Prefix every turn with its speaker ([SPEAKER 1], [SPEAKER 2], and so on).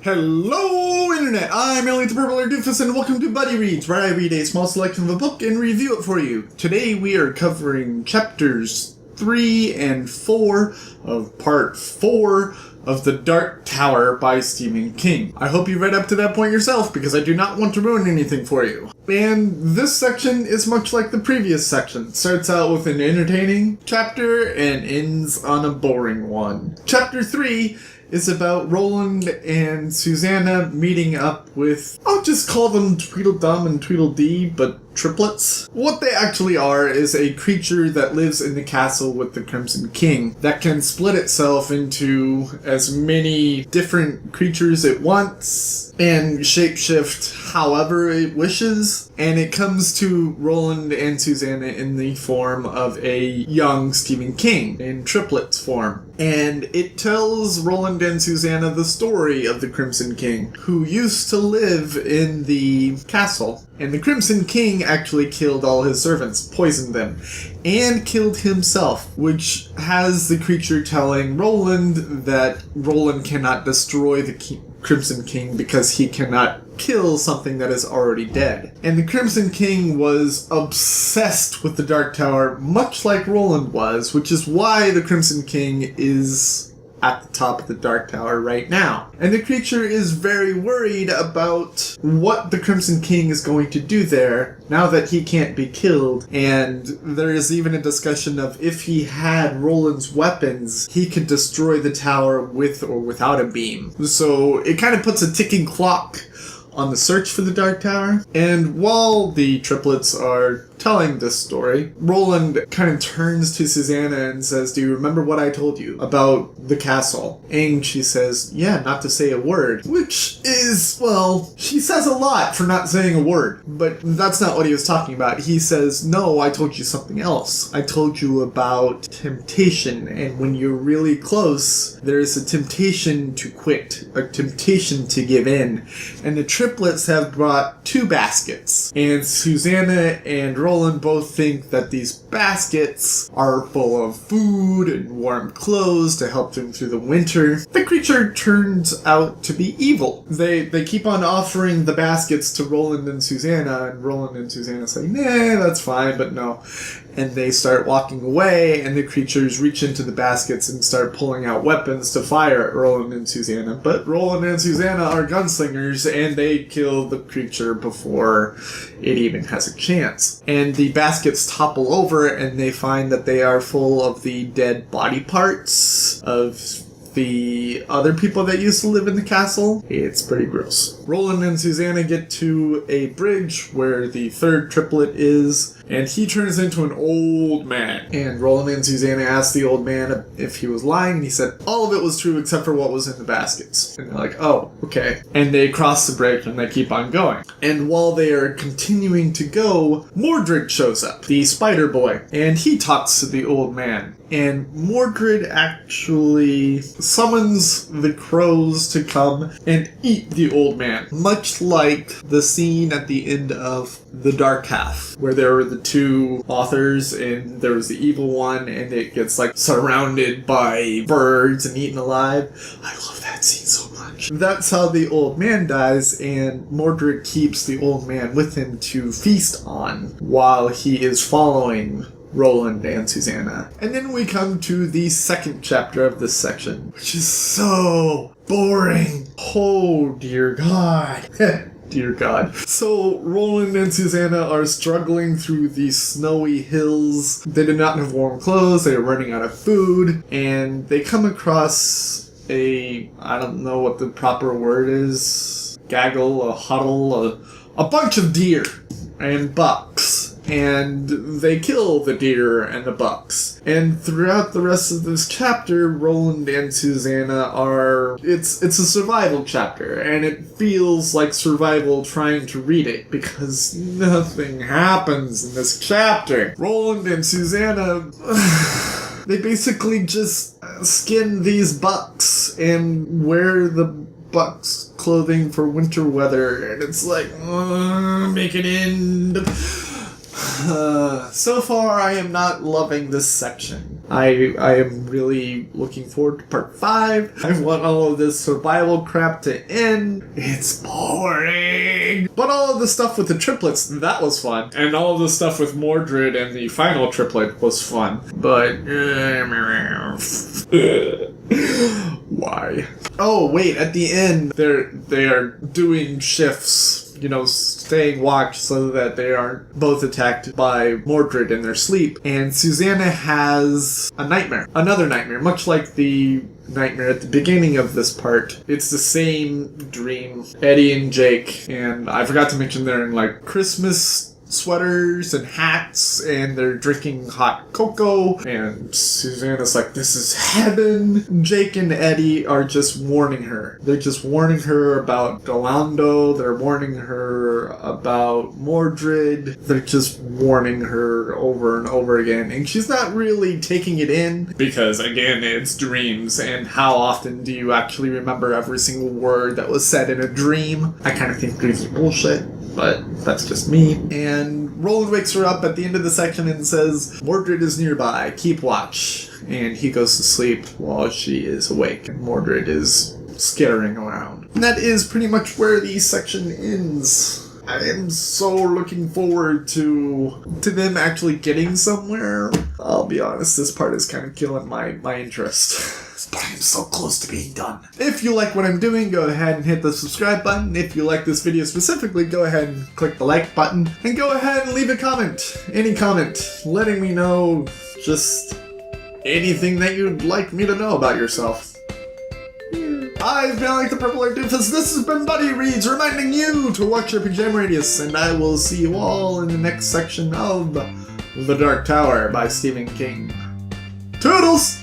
[SPEAKER 1] Hello, Internet! I'm Ellie the Purple Doofus, and welcome to Buddy Reads, where I read a small selection of a book and review it for you. Today we are covering chapters 3 and 4 of part 4 of The Dark Tower by Stephen King. I hope you read up to that point yourself, because I do not want to ruin anything for you. And this section is much like the previous section. It starts out with an entertaining chapter and ends on a boring one. Chapter 3 is about Roland and Susanna meeting up with, I'll just call them Tweedledum and Tweedledee, but triplets. What they actually are is a creature that lives in the castle with the Crimson King that can split itself into as many different creatures at once and shapeshift however it wishes. And it comes to Roland and Susanna in the form of a young Stephen King in triplets form. And it tells Roland and Susanna the story of the Crimson King, who used to live in the castle. And the Crimson King actually killed all his servants, poisoned them, and killed himself, which has the creature telling Roland that Roland cannot destroy the Crimson King because he cannot kill something that is already dead. And the Crimson King was obsessed with the Dark Tower, much like Roland was, which is why the Crimson King is at the top of the Dark Tower right now. And the creature is very worried about what the Crimson King is going to do there now that he can't be killed. And there is even a discussion of if he had Roland's weapons, he could destroy the tower with or without a beam. So it kind of puts a ticking clock on the search for the Dark Tower. And while the triplets are telling this story, Roland kind of turns to Susanna and says, "Do you remember what I told you about the castle?" And she says, "Yeah, not to say a word." Which is, well, she says a lot for not saying a word. But that's not what he was talking about. He says, "No, I told you something else. I told you about temptation. And when you're really close, there's a temptation to quit, a temptation to give in." And the triplets have brought 2 baskets. And Susanna and Roland both think that these baskets are full of food and warm clothes to help them through the winter. The creature turns out to be evil. They keep on offering the baskets to Roland and Susanna, and Roland and Susanna say, "Nah, that's fine, but no." And they start walking away, and the creatures reach into the baskets and start pulling out weapons to fire at Roland and Susanna. But Roland and Susanna are gunslingers, and they kill the creature before it even has a chance. And the baskets topple over, and they find that they are full of the dead body parts of the other people that used to live in the castle. It's pretty gross. Roland and Susanna get to a bridge where the third triplet is, and he turns into an old man. And Roland and Susanna asked the old man if he was lying, and he said all of it was true except for what was in the baskets. And they're like, "Oh, okay." And they cross the bridge and they keep on going. And while they are continuing to go, Mordred shows up, the spider boy, and he talks to the old man. And Mordred actually summons the crows to come and eat the old man. Much like the scene at the end of The Dark Half, where there were the 2 authors and there was the evil one, and it gets like surrounded by birds and eaten alive. I love that scene so much. That's how the old man dies, and Mordred keeps the old man with him to feast on while he is following Roland and Susanna. And then we come to the second chapter of this section, which is so boring. Oh, dear God. Dear God. So, Roland and Susanna are struggling through these snowy hills. They do not have warm clothes, they are running out of food, and they come across I don't know what the proper word is, gaggle, a huddle, a bunch of deer and bucks. And they kill the deer and the bucks. And throughout the rest of this chapter, Roland and Susanna are... It's a survival chapter, and it feels like survival trying to read it, because nothing happens in this chapter. Roland and Susanna... they basically just skin these bucks and wear the bucks' clothing for winter weather, and it's like, make it end... So far, I am not loving this section. I am really looking forward to part 5. I want all of this survival crap to end. It's boring. But all of the stuff with the triplets, that was fun. And all of the stuff with Mordred and the final triplet was fun. But why? Oh wait, at the end they are doing shifts, staying watch so that they aren't both attacked by Mordred in their sleep. And Susanna has a nightmare. Another nightmare, much like the nightmare at the beginning of this part. It's the same dream. Eddie and Jake, and I forgot to mention they're in like Christmas sweaters and hats, and they're drinking hot cocoa, and Susanna's like, this is heaven. Jake and Eddie are just warning her. They're just warning her about Delando. They're warning her about Mordred. They're just warning her over and over again, and she's not really taking it in because, again, it's dreams, and how often do you actually remember every single word that was said in a dream? I kind of think dreams are bullshit, but that's just me. And Roland wakes her up at the end of the section and says, Mordred is nearby, keep watch. And he goes to sleep while she is awake, and Mordred is skittering around. And that is pretty much where the section ends. I am so looking forward to them actually getting somewhere. I'll be honest, this part is kind of killing my interest. But I'm so close to being done. If you like what I'm doing, go ahead and hit the subscribe button. If you like this video specifically, go ahead and click the like button. And go ahead and leave a comment. Any comment. Letting me know just anything that you'd like me to know about yourself. I've been like the Purple Hair Doofus. This has been Buddy Reads, reminding you to watch your pajama radius. And I will see you all in the next section of The Dark Tower by Stephen King. Toodles!